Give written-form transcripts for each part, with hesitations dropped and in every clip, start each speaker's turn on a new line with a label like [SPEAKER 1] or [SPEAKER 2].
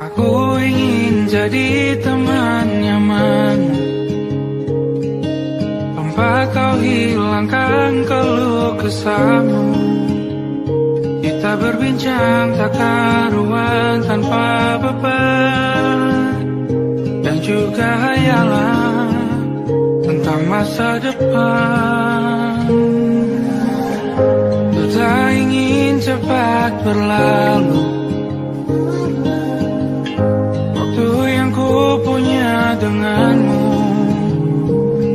[SPEAKER 1] Aku ingin jadi teman nyaman, tempat kau hilangkan keluh kesahmu. Kita berbincang tak karuan tanpa beban, dan juga hayalan tentang masa depan. Ku tak ingin cepat berlalu waktu yang ku punya denganmu.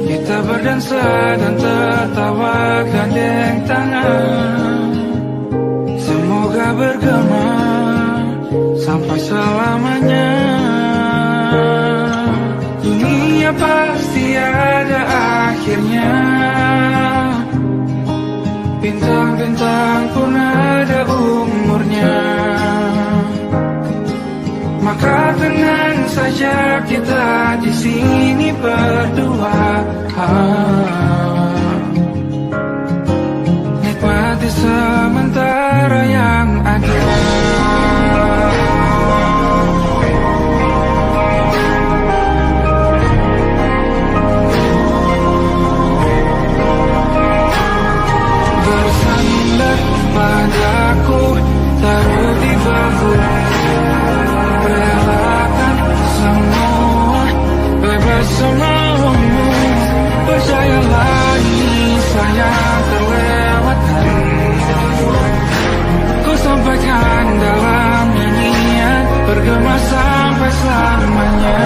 [SPEAKER 1] Kita berdansa dan tertawa gandeng tangan, semoga bergema sampai selamanya. Dunia pasti ada akhirnya, bintang-bintang pun ada umurnya. Maka tenang saja kita di sini berdua, nikmati sementara yang ada. Bersandar padaku, taruh di bahu, relakan semua, bebas semaumu. Percayalah ini sayang terlewatkan, ku sampaikan dalam nyanyian, bergema sampai selamanya.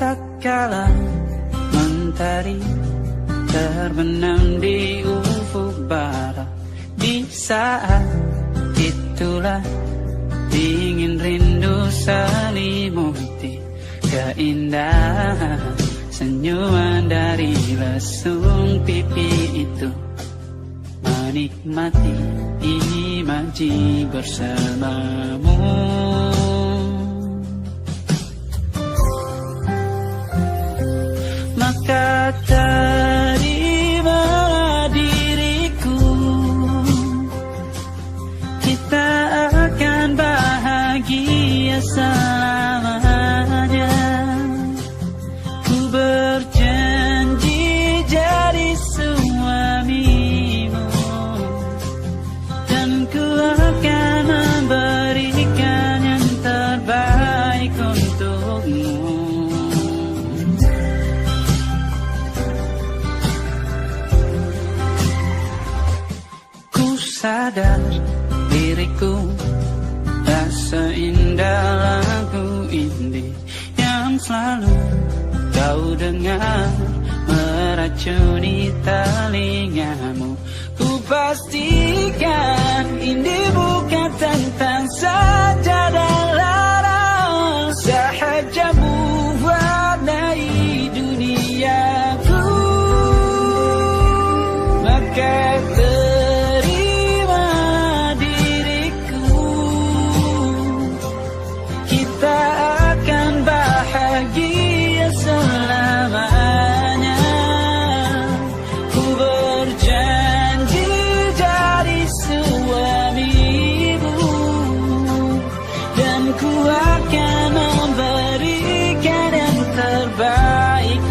[SPEAKER 2] Tak kala mentari terbenam di ufuk barat, di saat itulah dingin rindu selimuti keindahan senyuman dari lesung pipi itu. Menikmati imaji bersamamu, maka terimalah diriku, kita akan bahagia selamanya. Ku berjanji jadi suamimu, dan ku akan memberikan yang terbaik untukmu. Sadar diriku tak seindah lagu ini yang selalu kau dengar meracuni telingamu. Ku pastikan ini bukan tentang sajadah larang, sahajamu warnai duniaku.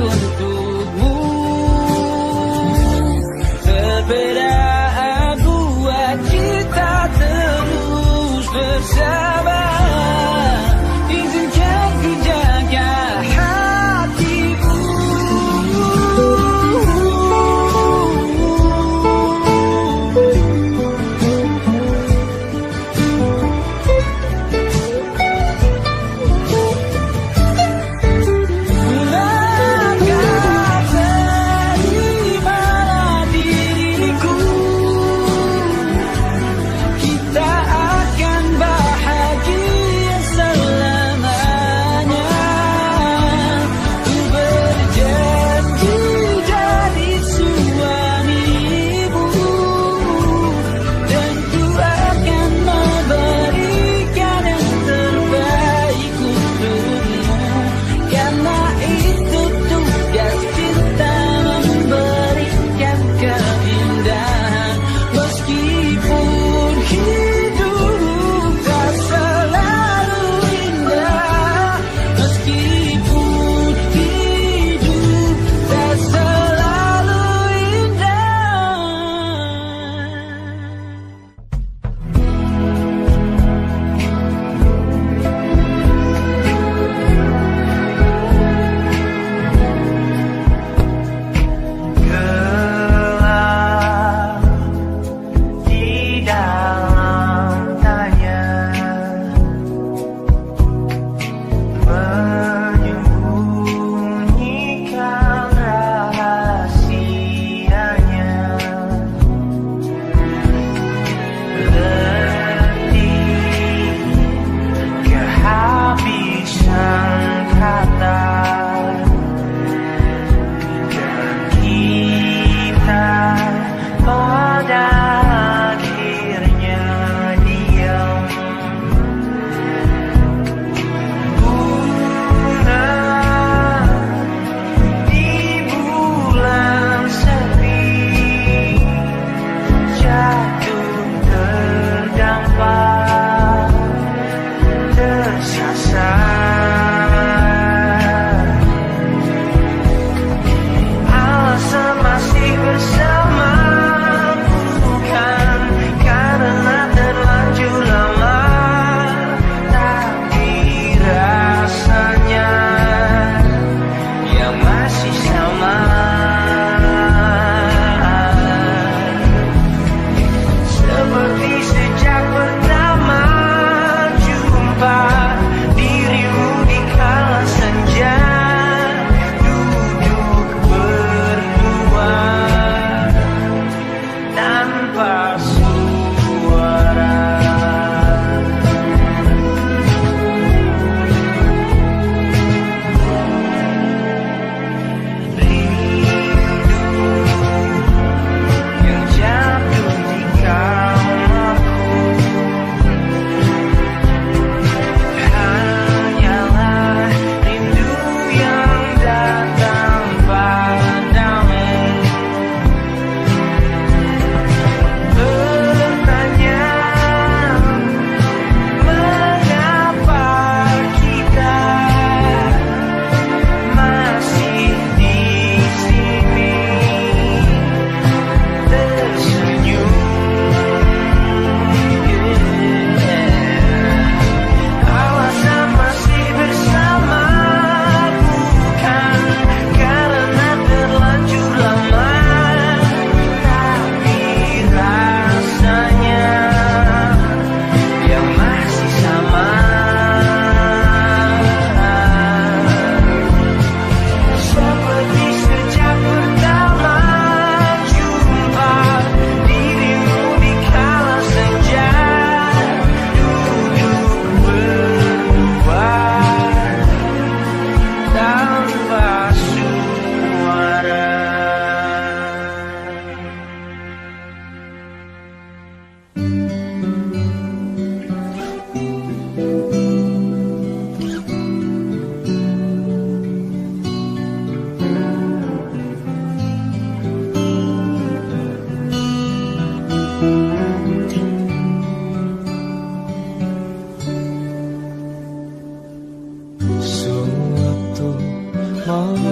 [SPEAKER 2] untukmu. Berbeda buat kita terus bersama. Izinkan ku jaga hatimu. Bulankan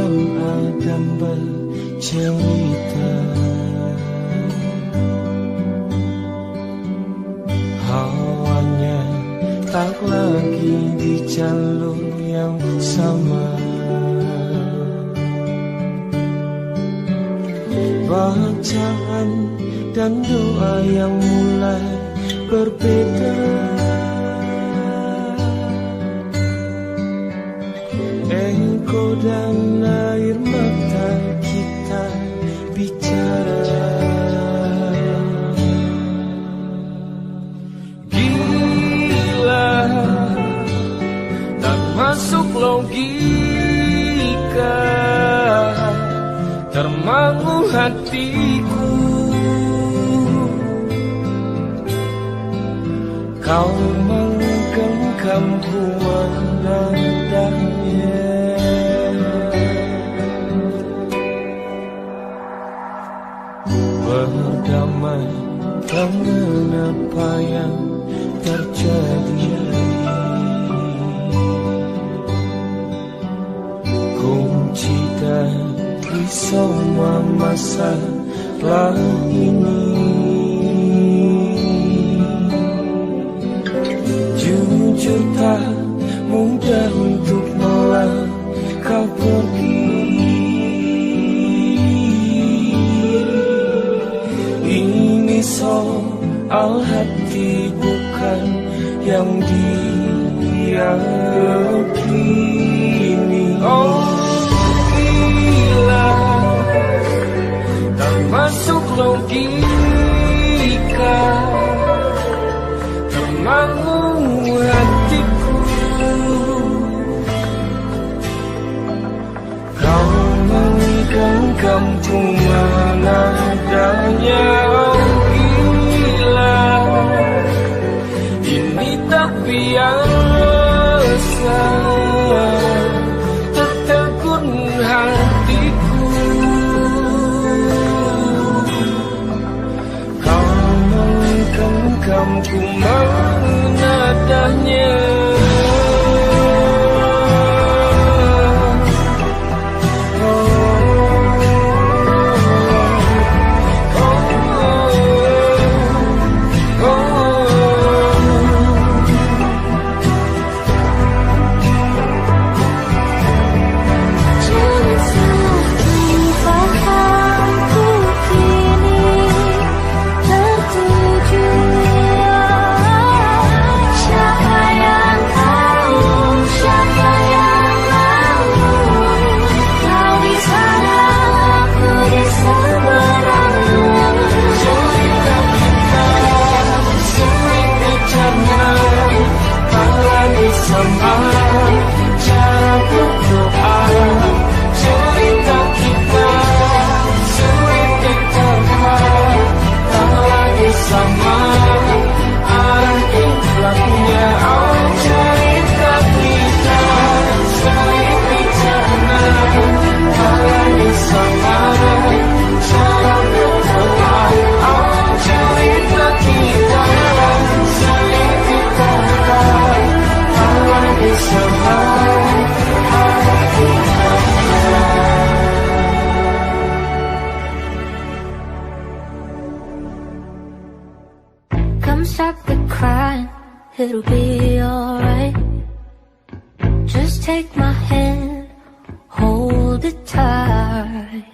[SPEAKER 3] berdoa dan bercerita. Hawanya tak lagi di jalur yang sama. Bacaan dan doa yang mulai berbeda. Engkau dan air mata kita bicara. Gila, tak masuk logika, termangu hatiku. Kau menggenggamku menandanya. Berdamai dengan apa yang terjadi. Kunci dari semua masalah ini. Jujur tak mudah untuk melangkah pergi. Ini soal hati bukan yang diyakini. Oh gila, tak masuk logika, termangu hatiku. Kau menggenggamku menadanya. Oh gila, ini tak biasa, tertegun hatiku. Kau menggenggamku menadanya.
[SPEAKER 4] Come stop the crying, it'll be alright. Just take my hand, hold it tight.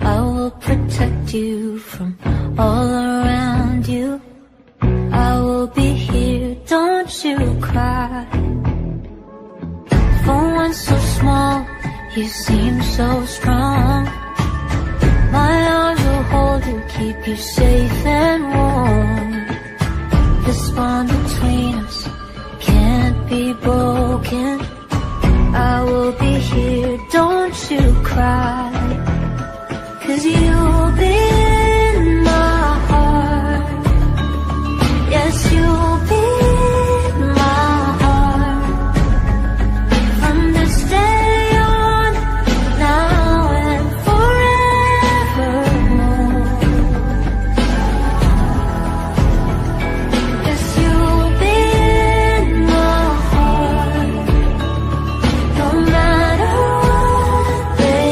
[SPEAKER 4] I will protect you from all around you. I will be here, don't you cry. For one so small, you seem so strong. My arms will hold you, keep you safe and warm. This bond between us can't be broken. I will be here, don't you cry. 'Cause you'll be in my heart. Yes, you'll be in my heart. From this day on, now and forevermore. Yes, you'll be in my heart. No matter what they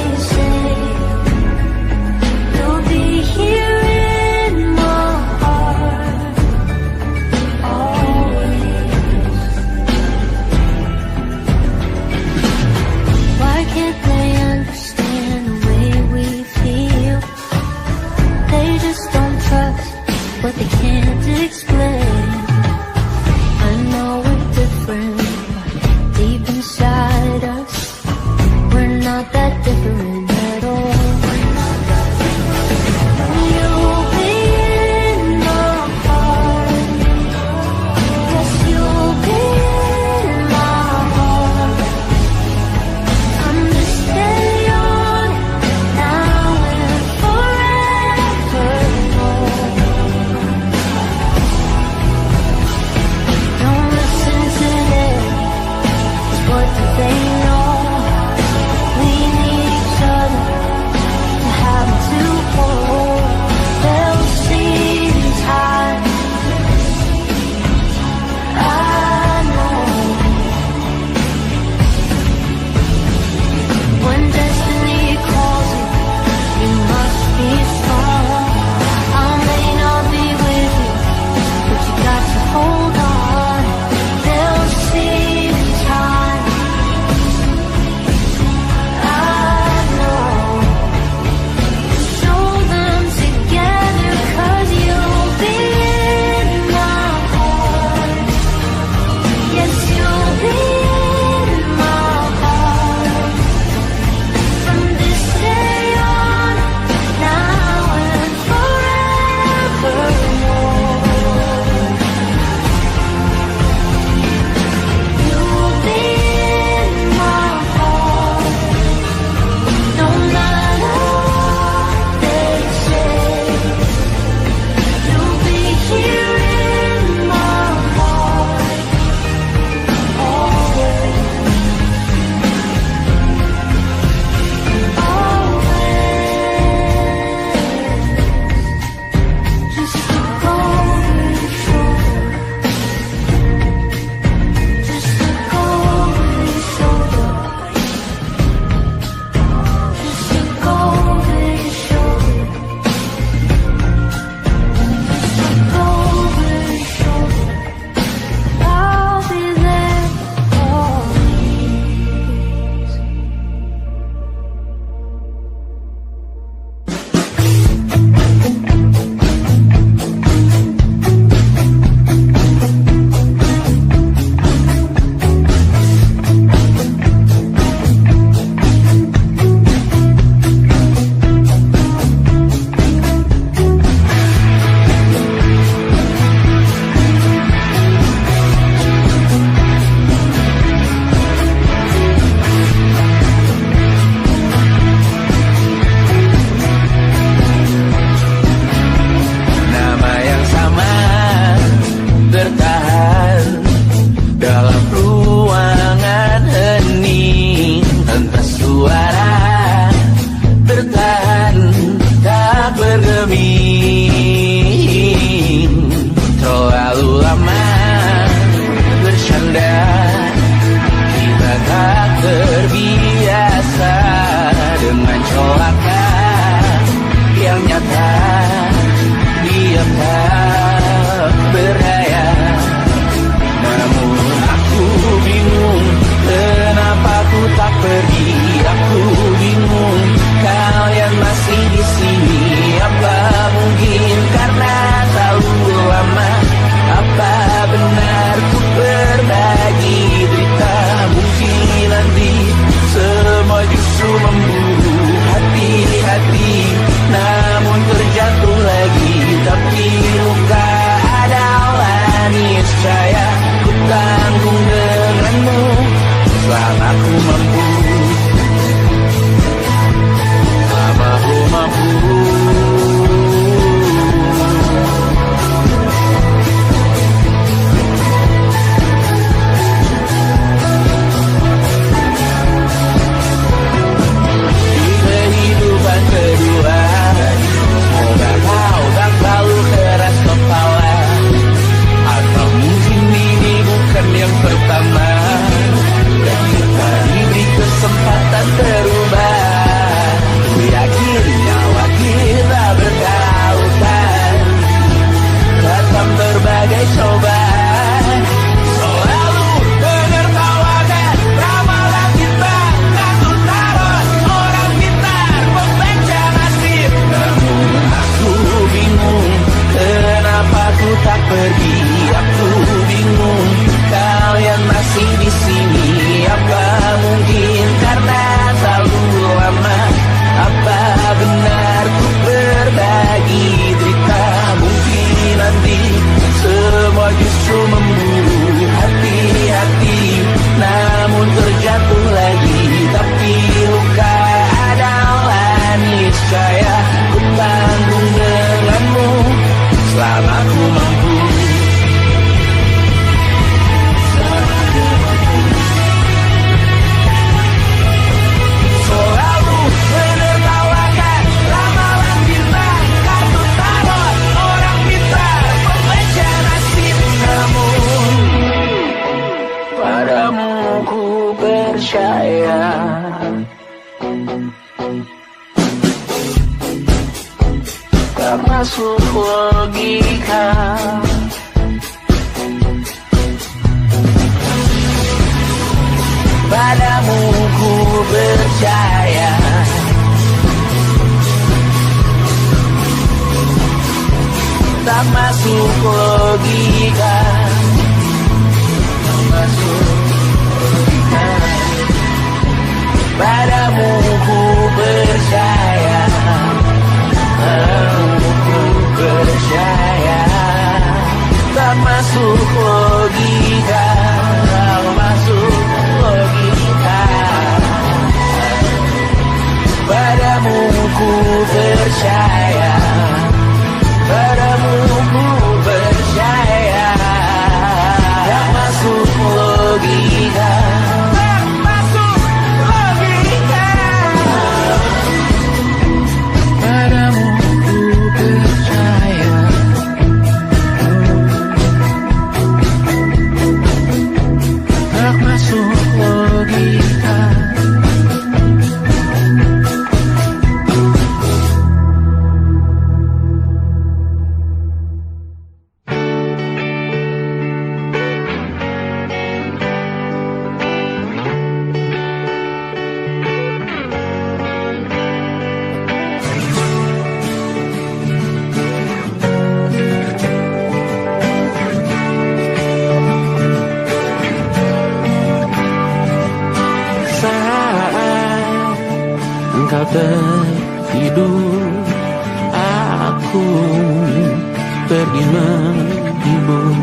[SPEAKER 2] tak masuk logika. Padamu ku percaya, tak masuk logika, tak masuk logika. Padamu ku percaya, padamu ku percaya, tak masuk logika, tak masuk logika. Padamu ku percaya, padamu ku percaya, tak masuk logika, tak masuk logika. Padamu ku percaya, tak masuk logika. Engkau tertidur, aku pergi menghibur.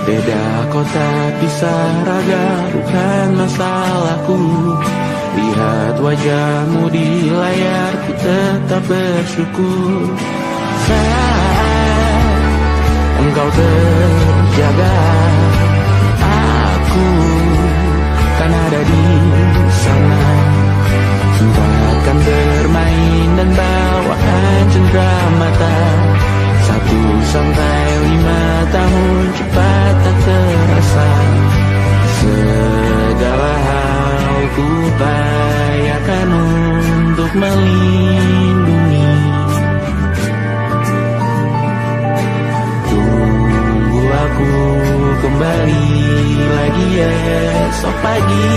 [SPEAKER 2] Beda kota pisah raga bukan masalahku. Lihat wajahmu di layar, ku tetap bersyukur. Saat engkau terjaga, aku kan ada di sana. Akan bermain dan bawaan cendera mata. 1-5 tahun cepat tak terasa. Segala hal ku upayakan untuk melindungi. Tunggu aku kembali lagi esok pagi.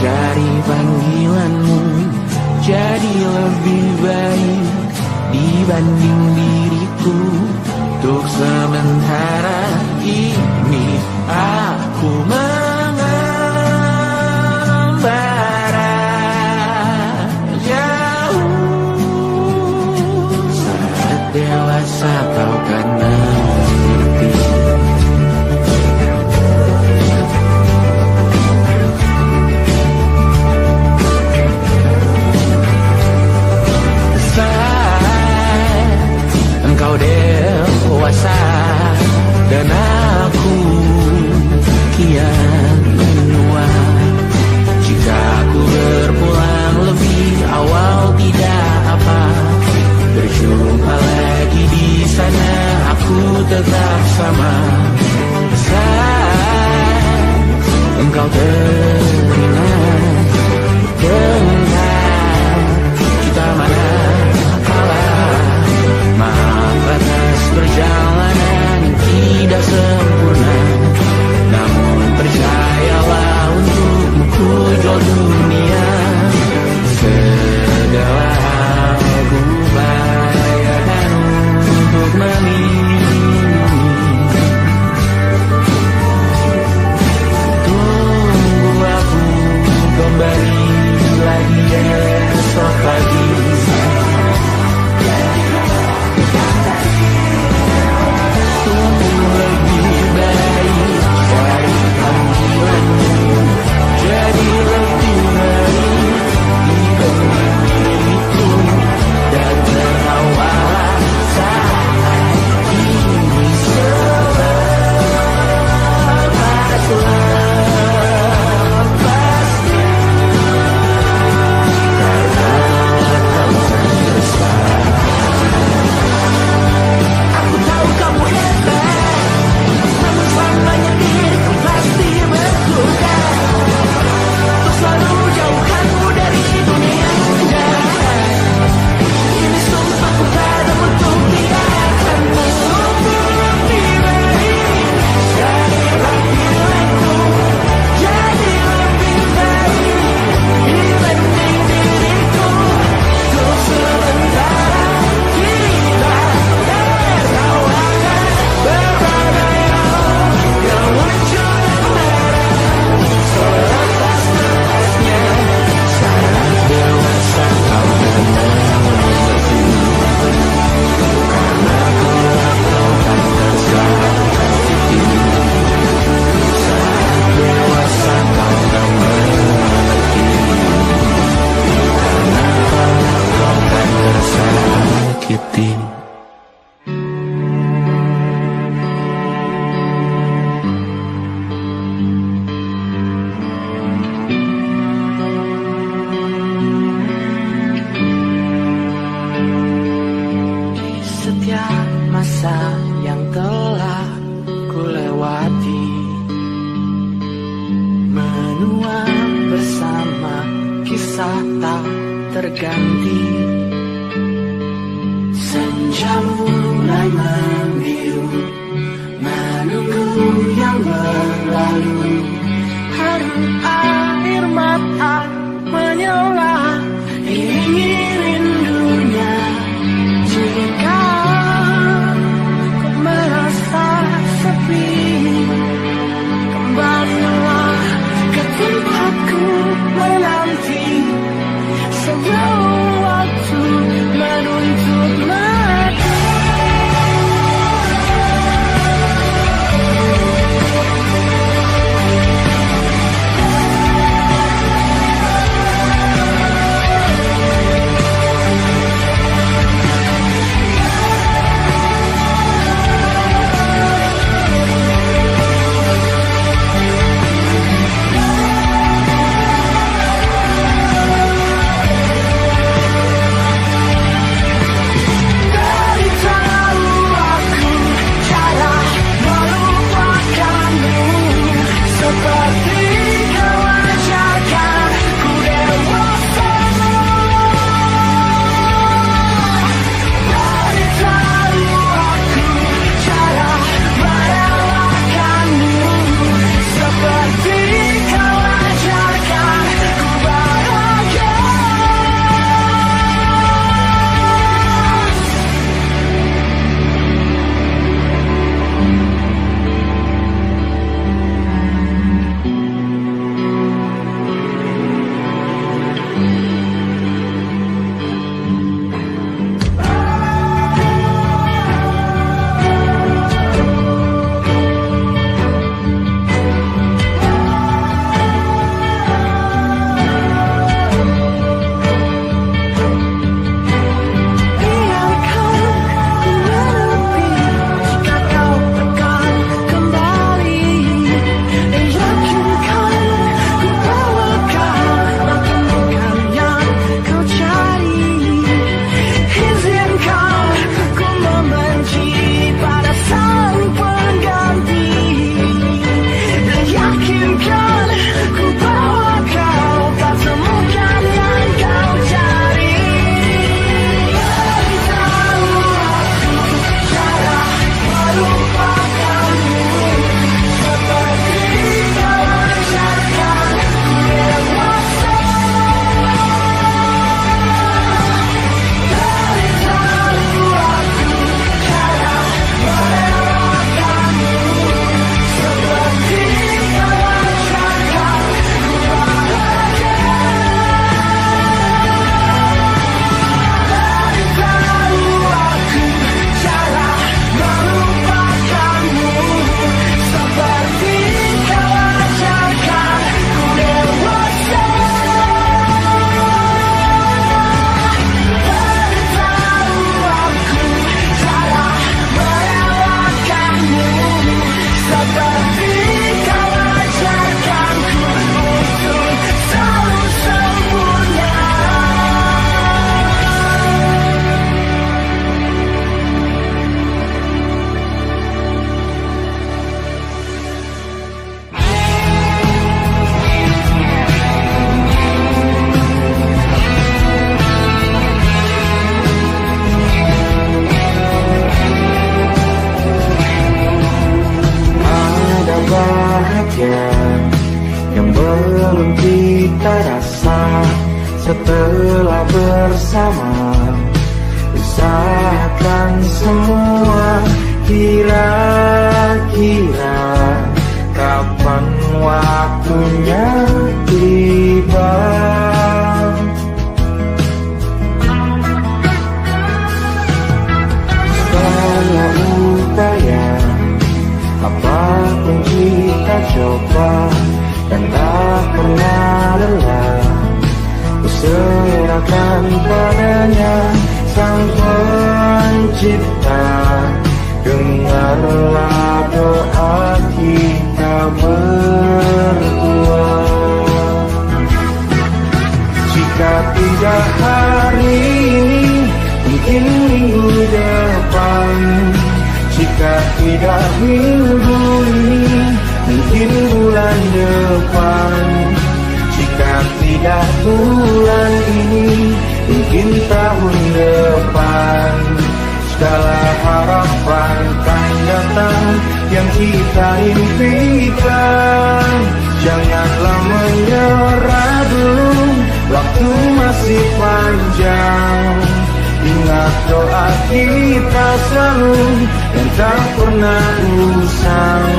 [SPEAKER 2] Cari panggilanmu jadi lebih baik dibanding diriku. Untuk sementara ini aku mengembara jauh. Saat dewasa kau kan mengerti. Engkau dewasa dan aku kian menua. Jika aku berpulang lebih awal tidak apa. Berjumpa lagi di sana, aku tetap sama. Saat engkau teringat tentang kita mana kalah. Maaf atas perjalanan yang tidak sempurna, namun percayalah untukmu ku jual dunia. Segala hal ku upayakan untuk melindungi.
[SPEAKER 1] terganti.
[SPEAKER 2] Senja mulai membiru, menunggu yang berlalu.
[SPEAKER 1] Haru air mata menyala, iringi rindunya. Jika ku merasa sepi, kembalilah ke tempatku menanti. Sebelum waktu menuntut mati.
[SPEAKER 2] Yang belum kita rasa setelah bersama. Usahakan semua, kira-kira kapan waktunya tiba. Setelah upaya apapun kita coba dan tak pernah lelah, ku serahkan padanya Sang Pencipta. Dengarlah doa kita berdua. Jika tidak hari ini, mungkin minggu depan. Jika tidak minggu ini, mungkin bulan depan. Jika tidak bulan ini,
[SPEAKER 3] mungkin tahun depan segala harapan kan datang yang kita impikan. Janganlah menyerah dulu, waktu masih panjang. Ingat doa kita selalu yang tak pernah usang.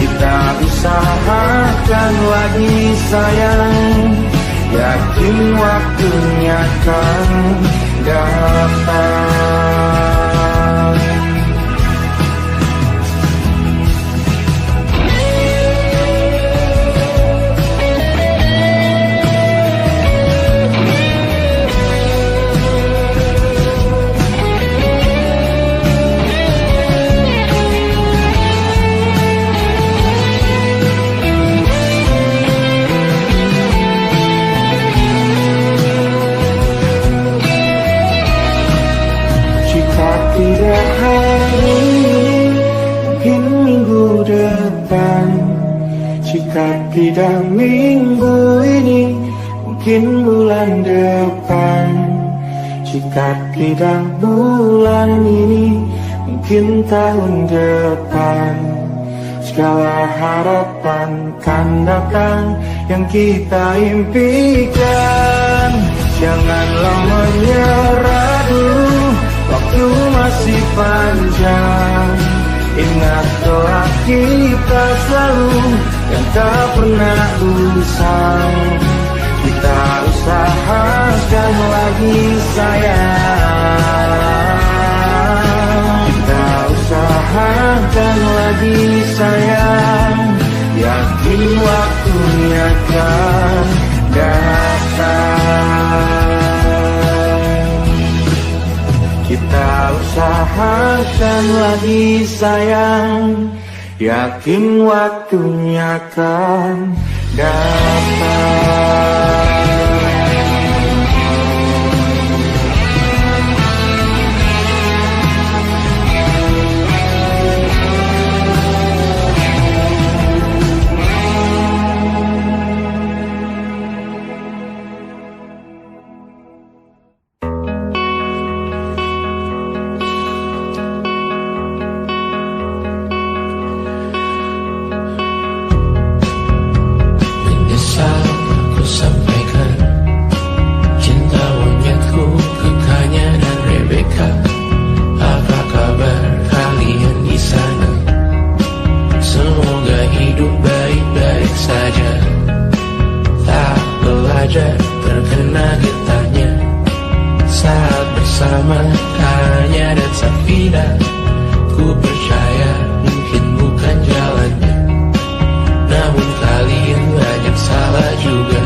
[SPEAKER 3] Kita usahakan lagi sayang, yakin waktunya akan datang. Tidak hari ini, mungkin minggu depan. Jika tidak minggu ini, mungkin bulan depan. Jika tidak bulan ini, mungkin tahun depan. Segala harapan kan datang yang kita impikan. Janganlah menyerah dulu, waktu masih panjang. Ingat doa kita selalu yang tak pernah usang. Kita usahakan lagi sayang. Kita usahakan lagi sayang, yakin waktunya akan datang. Kita usahakan lagi sayang, yakin waktunya akan datang.
[SPEAKER 2] Terkena getahnya saat bersama Tanya dan Safina. Ku percaya mungkin bukan jalannya, namun kalian banyak salah juga.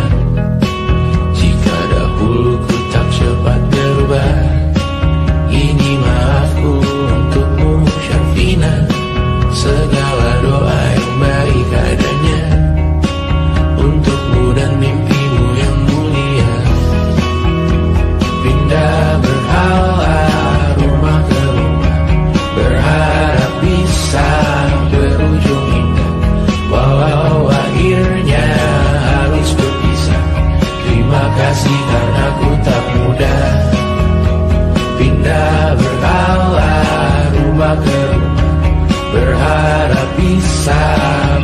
[SPEAKER 2] Jika dahulu ku tak cepat berubah, ini maafku untukmu Syafina. Segala doa yang baik adanya untukmu dan mimpimu yang mulia. Pindah berhala rumah ke rumah, berharap bisa berujung indah. Walau akhirnya harus berpisah, terima kasih karena ku tak mudah. Pindah berhala rumah ke rumah, berharap bisa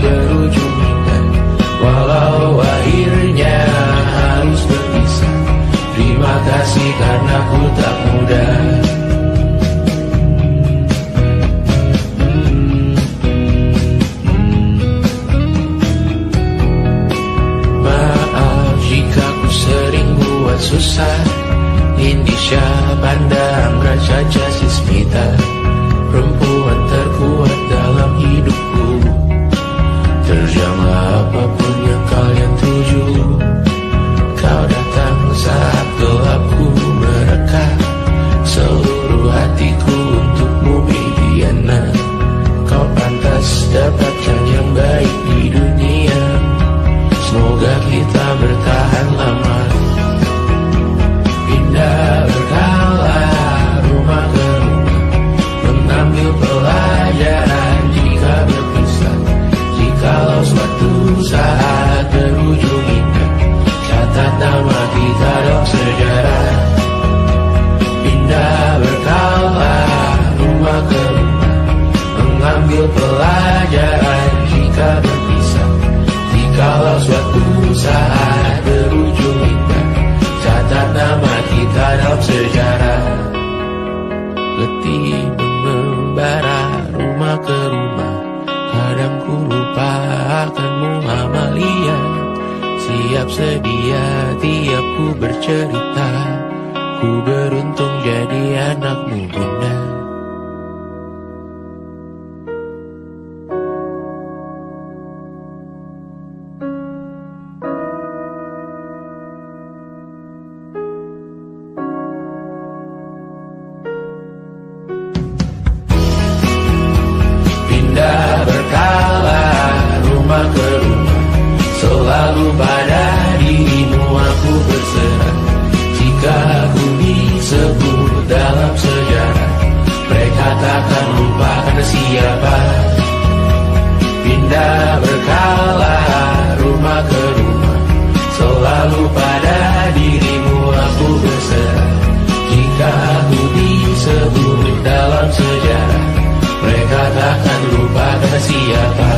[SPEAKER 2] berujung indah. Walau akhirnya harus berpisah, terima kasih karena ku tak mudah. Maaf jika ku sering buat susah. Indonesia pandang Raja Jasmita, perempuan terkuat dalam hidupku. Terjanglah apapun yang sejarah. Letih mengembara rumah ke rumah, kadang ku lupa akanmu Amalia. Siap sedia tiap ku bercerita, ku beruntung jadi anakmu bunda. Pindah berkala rumah ke rumah, selalu pada dirimu aku berserah. Jika aku disebut dalam sejarah, mereka takkan lupakan siapa. Pindah berkala rumah ke rumah, selalu pada dirimu aku berserah. Jika aku disebut dalam sejarah, mereka takkan lupakan siapa.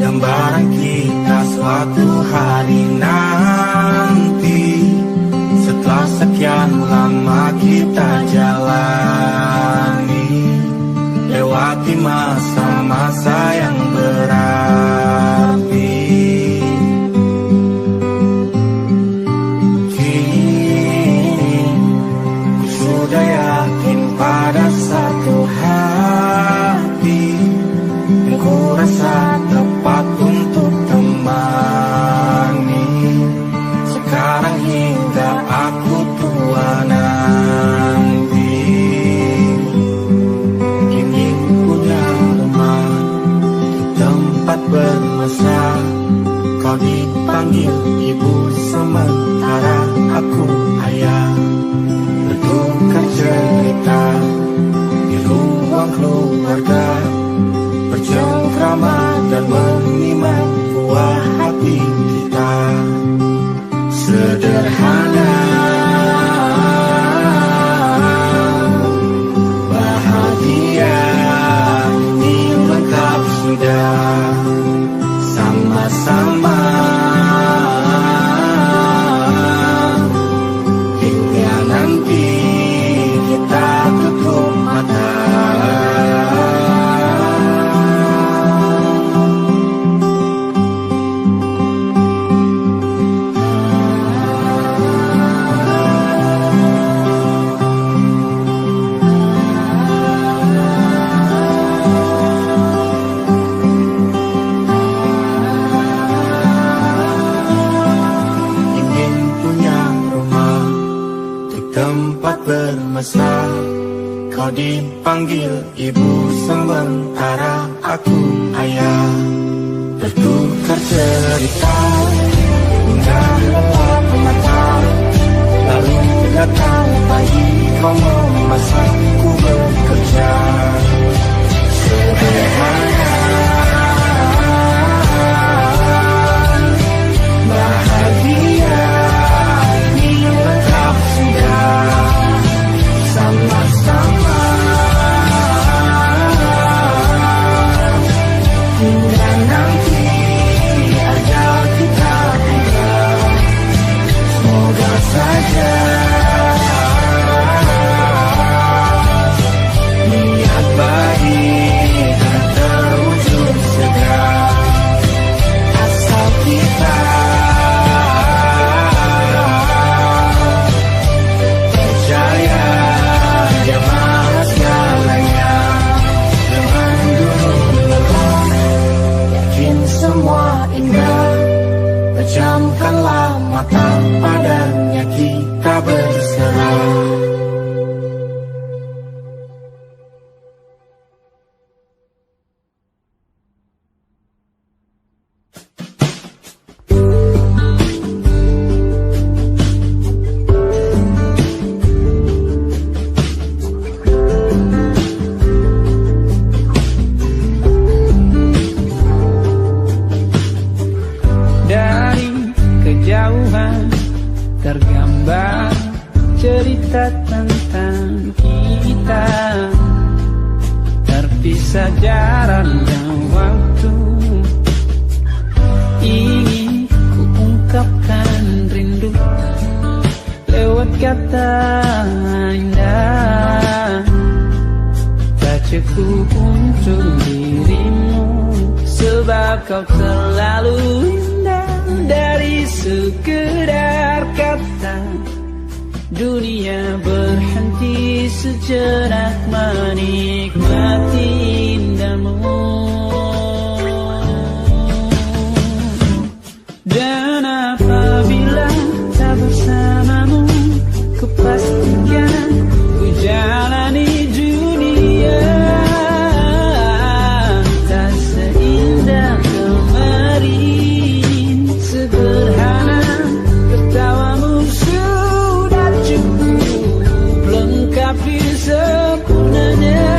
[SPEAKER 3] Gambaran kita suatu hari nanti, setelah sekian lama kita jalani, lewati masa-masa yang berarti. Kini ku sudah yakin pada satu hati yang ku rasa tepat untuk temani. Sekarang hingga aku tua nanti, ingin punya rumah di tempat bermesra. Kau dipanggil ibu sementara aku ayah, bertukar cerita di ruang keluarga, bercengkrama dan menimang buah hati kita. Sederhana, bahagia, ini lengkap sudah. Sama-sama hingga nanti kita tutup mata. Tempat bermesra, kau dipanggil ibu sementara aku ayah, bertukar cerita hingga lewat mata. Lalu datang pagi kau memasakku bekerja. Sederhana, bahagia, ini lengkap sudah. Sama-sama hingga nanti ajal kita tiba. Semoga saja niat baik dan terus Pejamkanlah mata, padanya kita berserah.
[SPEAKER 1] Tergambar cerita tentang kita, terpisah jarak dan waktu. Ingin ku ungkapkan rindu lewat kata indah, tak cukup untuk dirimu, sebab kau terlalu indah. Dari sekedar kata, dunia berhenti sejenak menikmati indahmu. Dan apabila tak bersamamu, ku pastikan ku jalani dunia tak seindah kemarin. Sederhana, tertawamu sudah cukup lengkapi sempurnanya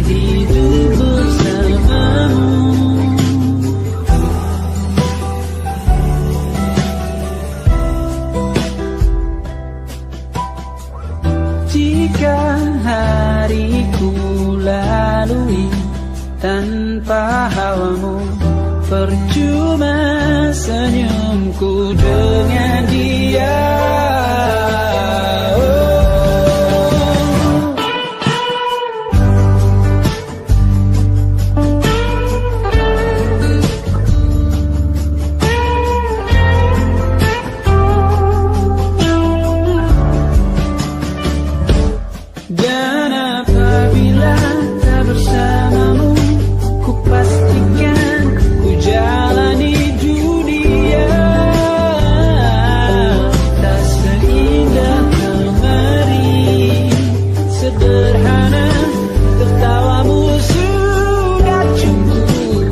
[SPEAKER 1] hidup bersamamu. Jika hariku lalui tanpa hawamu, percuma senyumku dengan dia. Dan apabila tak bersamamu, ku pastikan ku jalani dunia tak seindah kemarin. Sederhana, tertawamu sudah cukup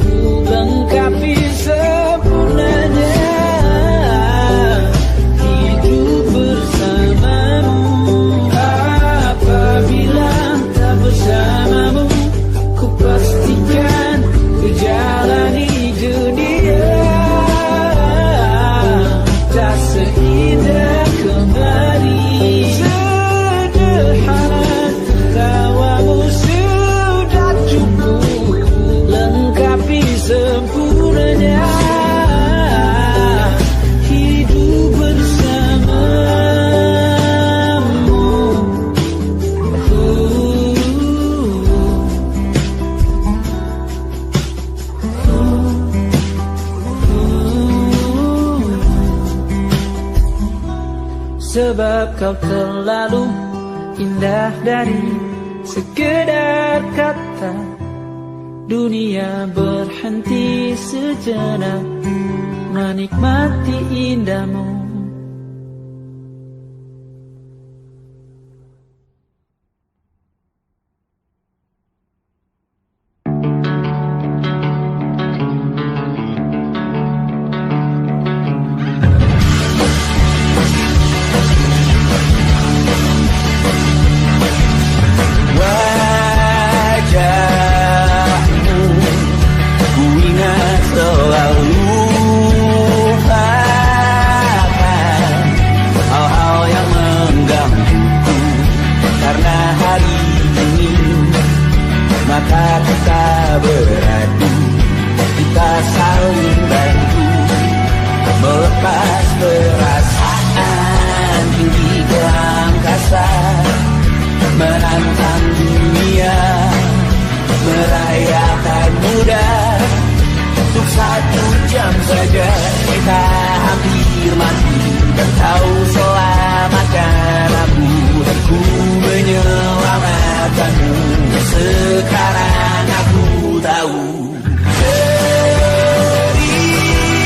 [SPEAKER 1] lengkapi sempurnanya hidup bersamamu. Apabila tak bersamamu, ku pastikan ku jalani dunia tak seindah kemarin. Sederhana, tertawamu sudah cukup lengkapi sempurnanya hidup bersamamu. Sebab kau terlalu indah dari sekedar kata, dunia berhenti sejenak menikmati indahmu. Menantang dunia, merayakan muda. Untuk 1 jam saja kita hampir mati, dan kau selamatkan aku, dan ku menyelamatkanmu. Sekarang aku tahu cerita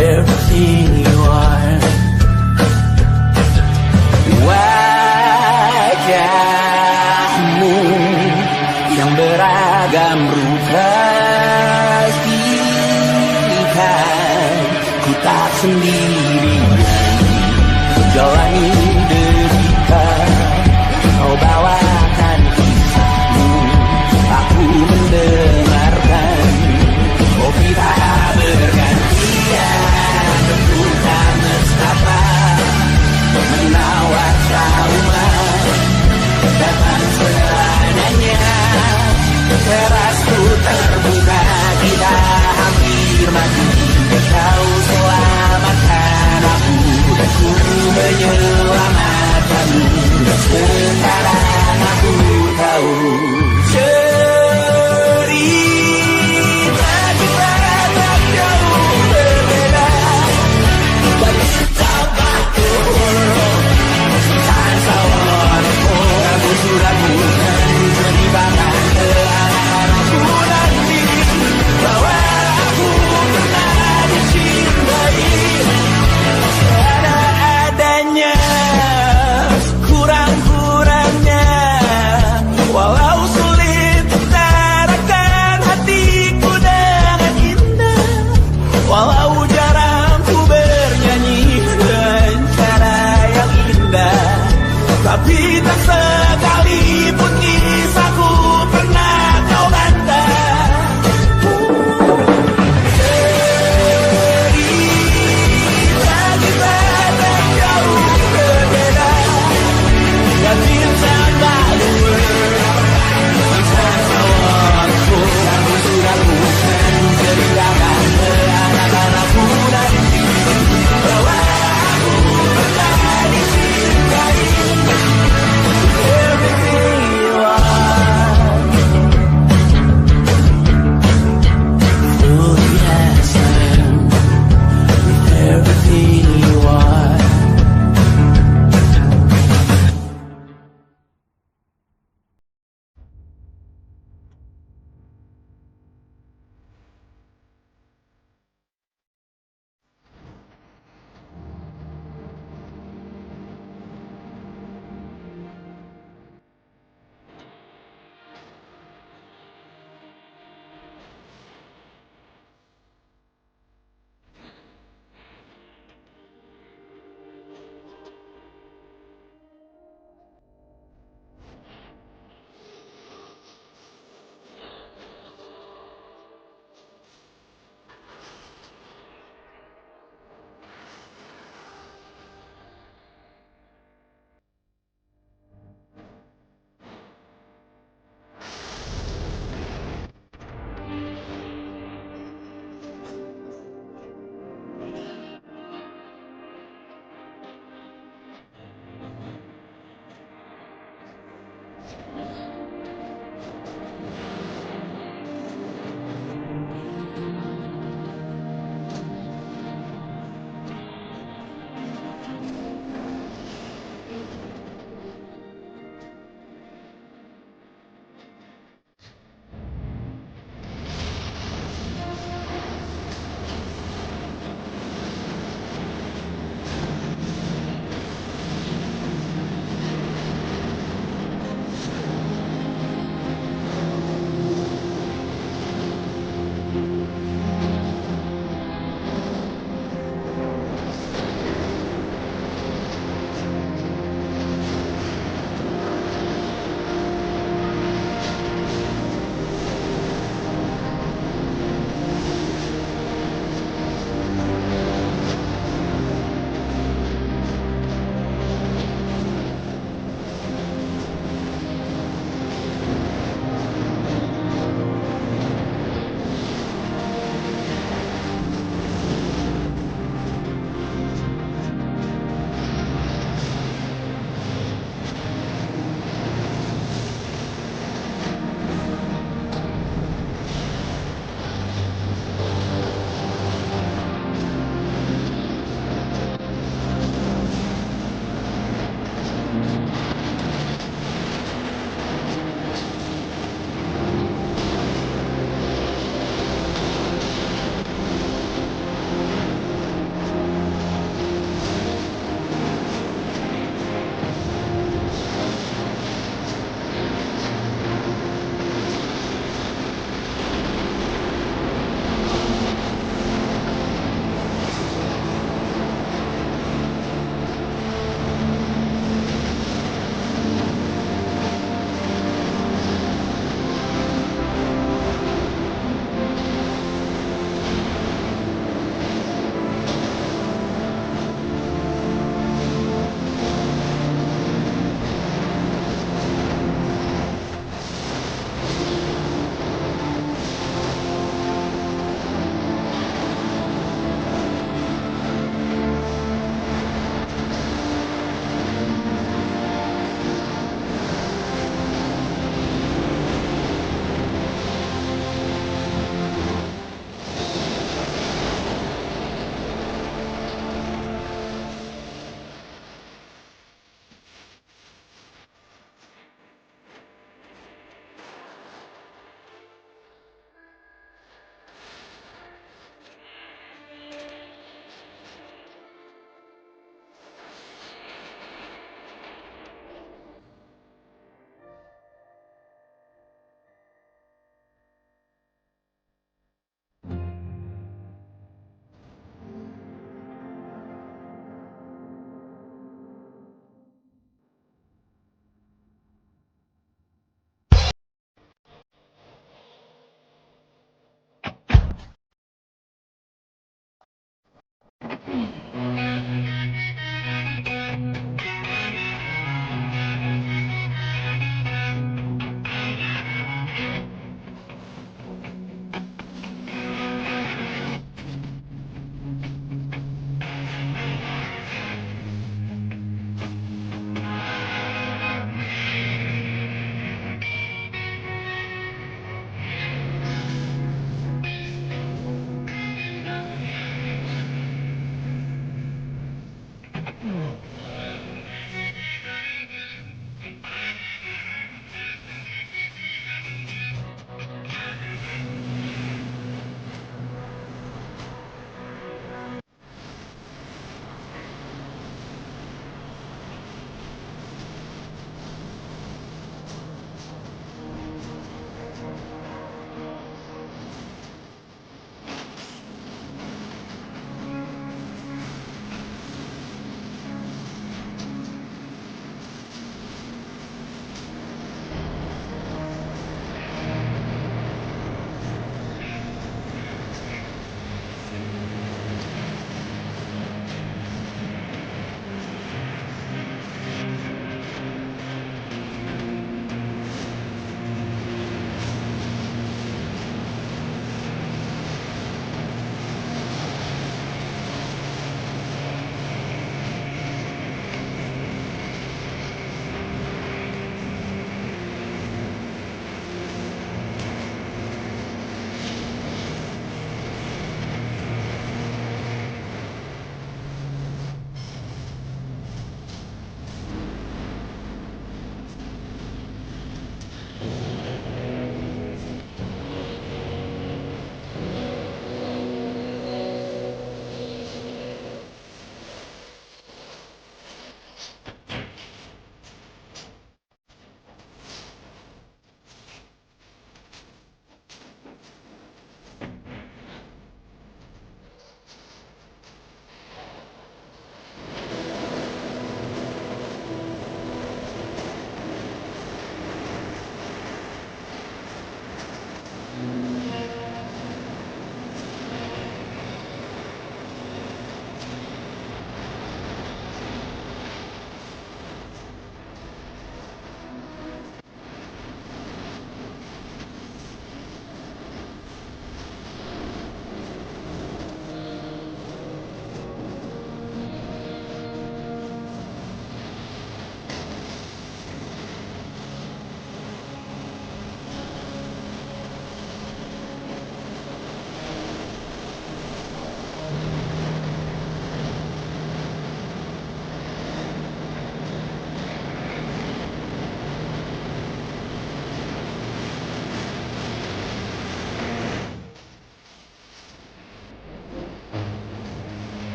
[SPEAKER 3] everything you are. Wajahmu yang beragam rupa pastikan ku tak sendirian jalani derita. Kau bawakan kisahmu, aku mendengarkan. Kopi tak bergantian, bentukan nestapa menawar trauma datang selamanya. Terasku terbuka, kita hampir mati. Kau selamatkan aku dan ku menyelamatkanmu. Sekarang aku tahu cerita kita tak jauh berbeda dari setabaku. Cinta sawarku, kamu sudah bukan menjadikan ke anak-anakku nanti bahwa aku pernah dicintai ada-adanya, kurang-kurangnya. Walau sulit utarakan hatiku dengan indah, walau jarang ku bernyanyi dengan cara yang indah, tapi tak sekalipun kisahku pernah kau bantah. Cerita kita tak jauh berbeda dan cinta lalu. Cinta sawarku, kamu sudah bukan ceritakan ke anak-anakku nanti bahwa aku pernah dicintai.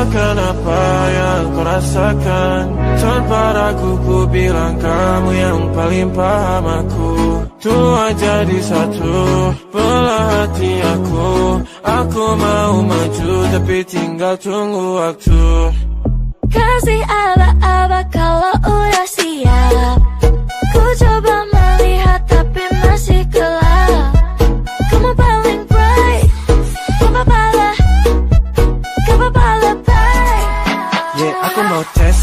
[SPEAKER 3] rasakan apa yang kau rasakan. Tanpa ragu ku bilang kamu yang paling paham aku. Tua jadi satu, belah hati aku. Aku mau maju tapi tinggal tunggu waktu.
[SPEAKER 4] Kasih aba-aba kalau udah siap. Ku coba melihat tapi masih gelap. Kamu paling bright, kamu lebay.
[SPEAKER 3] Yeah, aku mau tes,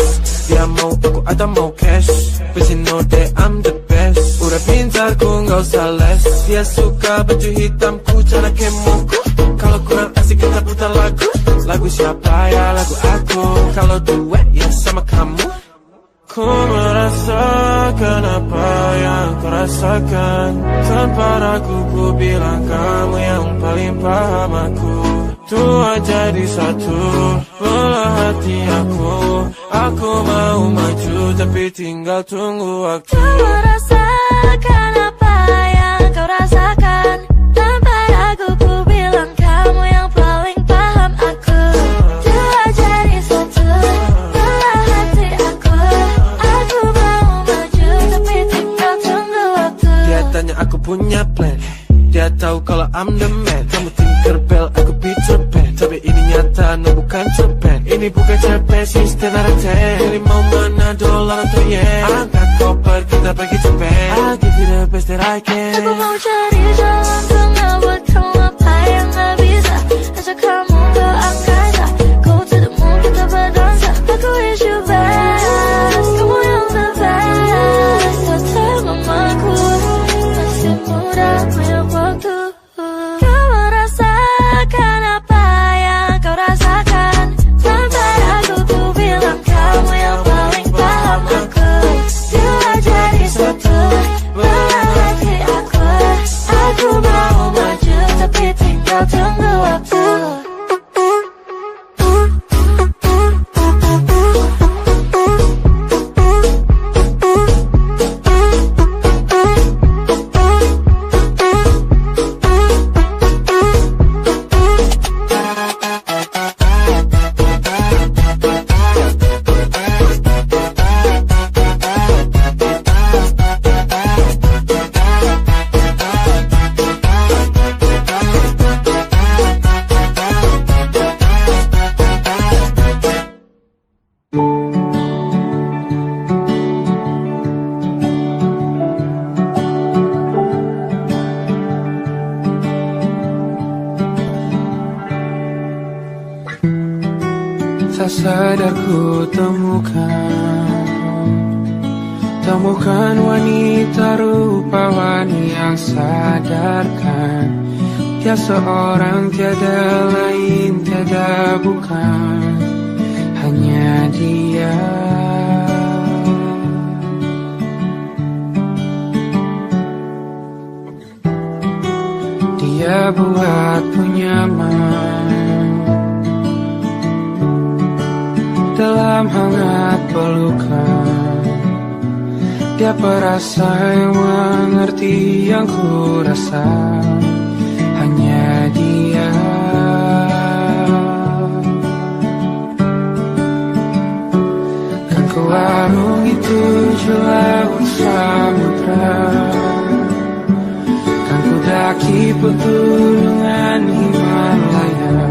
[SPEAKER 3] dia mau aku atau mau cash. But you know that I'm the best. Udah pintar ku gak usah les. Dia suka baju hitamku, cara kemoku. Kalau kurang asik kita putar lagu. Lagu siapa ya lagu aku. Kalau duet ya sama kamu. Ku merasakan apa yang kau rasakan. Tanpa ragu ku bilang kamu yang paling paham aku. Tua jadi satu, belah hati aku. Aku mau maju tapi tinggal tunggu waktu.
[SPEAKER 4] Ku merasakan apa yang kau rasakan. Tanpa ragu ku bilang kamu yang paling paham aku. Tua jadi satu, belah hati aku. Aku mau maju tapi tinggal tunggu waktu.
[SPEAKER 3] Dia tanya aku punya plan. Dia tahu kalau I'm the man. Kamu Tinkerbell, aku Peter Pan. Tapi ini nyata, no bukan cerpen. Ini bukan cerpen, sistem arate. Jadi mau mana dolar atau yen. Angkat koper, kita pergi Japan. I'll give you the best that I can.
[SPEAKER 4] Aku mau cari jalan tengah buat kamu apa yang gak bisa. Ajak kamu ke angkasa. Go to the moon, kita berdansa. Aku wish you best. Kamu yang the best. Hotel mamaku. Masih muda, banyak waktu. Kau merasakan apa yang kau rasakan. Tanpa ragu ku bilang kamu yang paling paham aku. Dua jadi satu, belah hati aku. Aku mau maju tapi tinggal tunggu waktu.
[SPEAKER 1] Tak sadar ku temukan wanita rupawan yang sadarkan. Dia seorang tiada lain, tiada bukan, hanya dia. Dia buatku nyaman dalam hangat pelukan. Dia perasa yang mengerti yang ku rasa, hanya dia. Kan ku arungi 7 laut samudra, kan ku daki pegunungan Himalaya.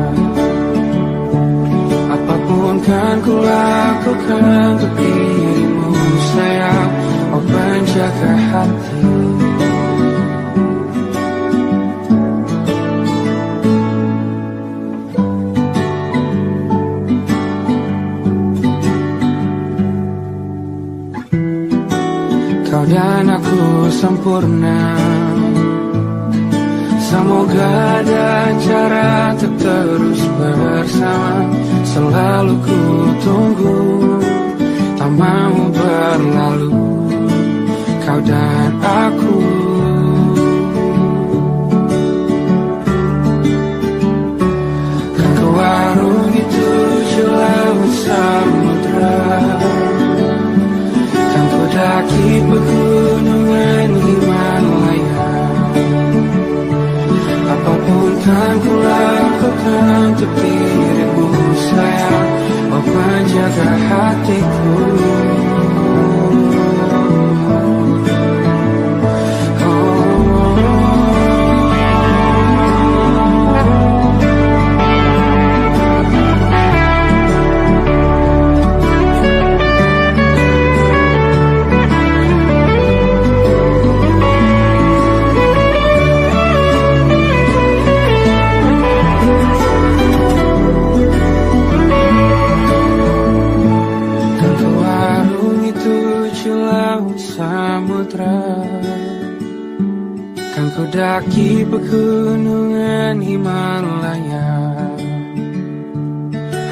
[SPEAKER 1] Apapun kan ku lakukan untuk dirimu sayang, oh penjaga hati. Kau dan aku sempurna, semoga ada cara untuk terus bersama. Selalu ku tunggu, tak mau berlalu, kau dan aku. Kan ku arungi 7 laut samudra, kan ku daki pegunungan Himalaya. Apapun kan ku lakukan untuk dirimu sayang, menjaga hatiku. Kan ku daki pegunungan Himalaya.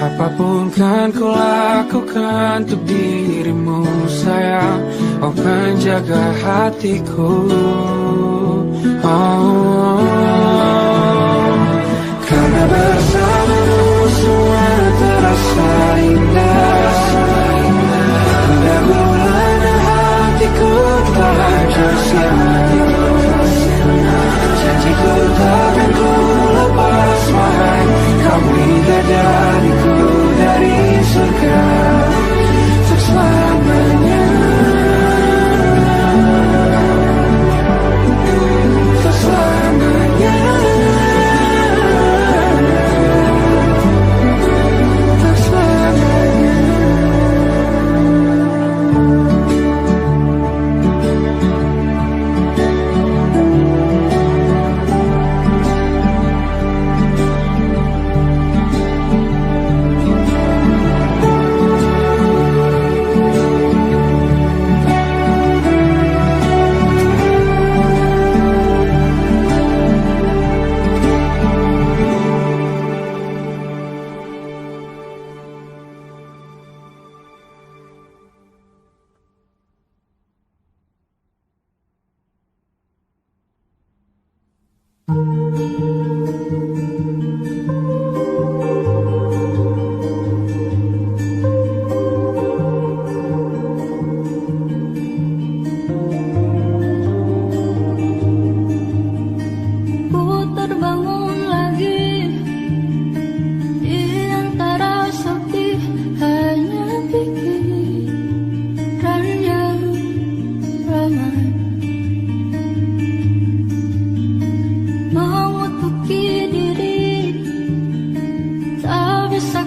[SPEAKER 1] Apapun kan ku lakukan untuk dirimu sayang. Oh penjaga hatiku. Oh, karena bersamamu semua terasa indah. Pendahuluan hatiku telah tersirat. Janjiku takkan ku lepas wahai kau bidadariku dari surga untuk selamanya. Untuk selamanya. Untuk selamanya.
[SPEAKER 4] Mengutuki diri, tak bisa